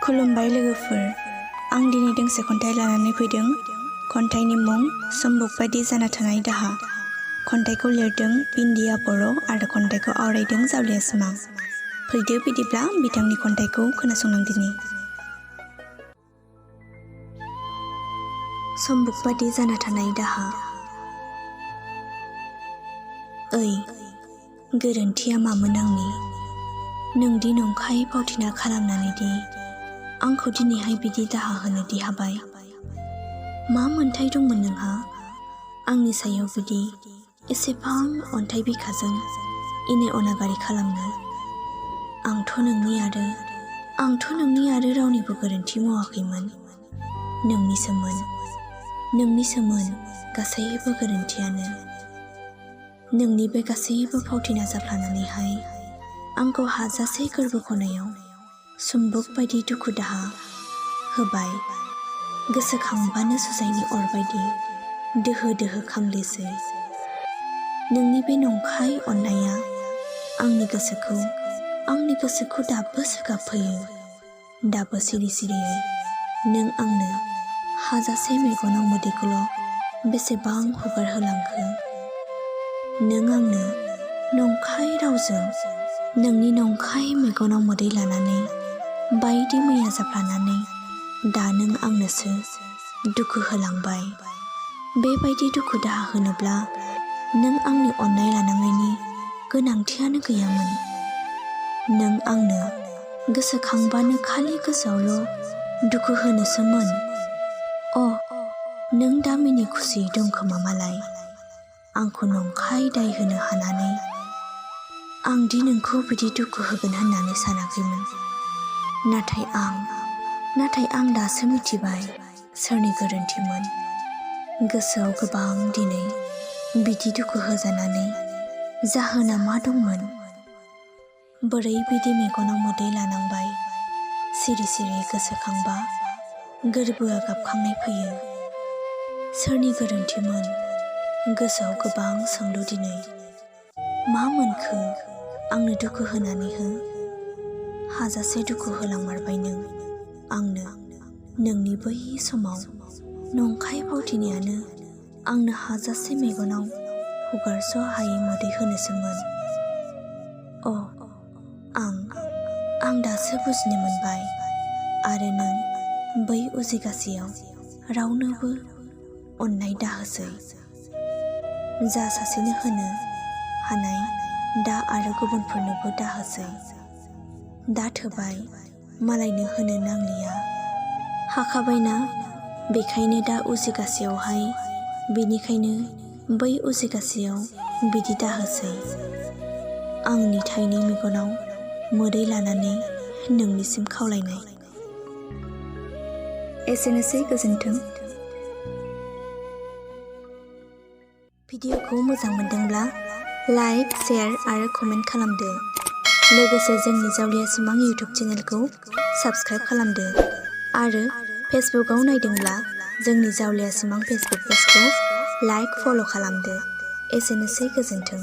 खुलुमबाय लोगोफोर, आं दिनै दोंसे खन्थाइ लानानै फैदों। खन्थाइनि मुं सम्भब बायदि जाना थानाय दाहा। खन्थाइखौ लिरदों बिन्दिया बर' आरो खन्थाइखौ आवरायदों जावलिया सिमां। फैदो बिदिब्ला बिथांनि खन्थाइखौ खोनासंलांदिनि। सम्भब बायदि जाना थानाय दाहा। ओइ गोरोन्थिया मामोन आंनि, नोंदि नंखाय फावथिना खालामनानै दि आंखौ दिनैहाय बिदि दाहा होनो दि हाबाय। मा मोन्थाय दंमोन नोंहा आंनि सायाव बिदि एसेबां अन्थाइ बिखाजों इनाय अनागारि खालामनो? आंथ' नोंनि आरो रावनिबो गोरोन्थि मावाखैमोन। नोंनिसोमोन गासैबो गोरोन्थियानो। नोंनि बे गासैबो फावथिना जाफ्लानानैहाय आंखौ हाजासे गोरबो खनायाव सम्भब बायदि दुखु दाहा होबाय। गोसोखांबानो जुजाइनि अर बायदि दोहो दोहो खामलेसै। नोंनि बे नंखाय अननाया आंनि गोसोखौ दाबो सोगाबहोयो। दाबो सिरि सिरियै नों आंनो हाजासे मेगनाव मोदैखौल' बेसेबां हगार होलांखो। नों आंनो नंखाय रावजों नोंनि नंखाय मेगनाव मोदै लानानै बायदि मैया जाफ्लानानै दा नों आंनोसो दुखु होलांबाय। बेबायदि दुखु दाहा होनोब्ला नों आंनि अननाय लानांनायनि गोनांथियानो गैयामोन। नों आंनो गोसोखांबानो खालि गोसोआवल' दुखु होनोसोमोन। नों दा मिनि खुसियै दं खोमा मालाय, आंखौ नंखाय दाय होनो हानानै। आं दि नोंखौ बिदि दुखु होगोन होननानै सानाखैमोन। नाथाय आं दासो मिथिबाय सोरनि गोरोन्थिमोन। गोसोआव गोबां दिनै बिदि दुखु होजानानै जाहोना मा दंमोन? बोरै बिदि मेगनाव मोदै लानांबाय? सिरि सिरि गोसोखांबा गोरबोआ गाबखांनाय फैयो। सोरनि गोरोन्थिमोन? गोसोआव गोबां सोंलु दिनै। मा मोनखो आंनो दुखु होनानै हो? हाजासे दुखु होलांमारबाय नों आंनो। नोंनि बै समाव नंखाय फावथिनायानो आंनो हाजासे मेगनाव हगारस' हायै मोदै होनोसोमोन। आं दासो बुजिनो मोनबाय। आरो नों बै उजिगासेयाव रावनोबो अननाय दाहोसै। जा सासेनो होनो हानाय दा आरो गुबुनफोरनोबो दाहोसै। दा थोबाय, मालायनो होनो नांलिया। हाखाबायना, बेखायनो दा उजिगासेयावहाय बेनिखायनो बै उजिगासेयाव बिदि दाहोसै। आंनि थाइनै मेगनाव मोदै लानानै नोंनिसिम खावलायनाय। एसेनोसै, गोजोन्थों। भिडिअखौ मोजां मोनदोंब्ला लाइक, शेयार आरो कमेन्ट खालामदो। लोगोसे जोंनि जावलिया सिमां इउटुब चेनेलखौ साबस्क्राइब खालामदो। आरो फेसबुकआव नायदोंब्ला जोंनि जावलिया सिमां फेसबुक पेजखौ लाइक, फल' खालामदो। एसेनोसै, गोजोन्थों।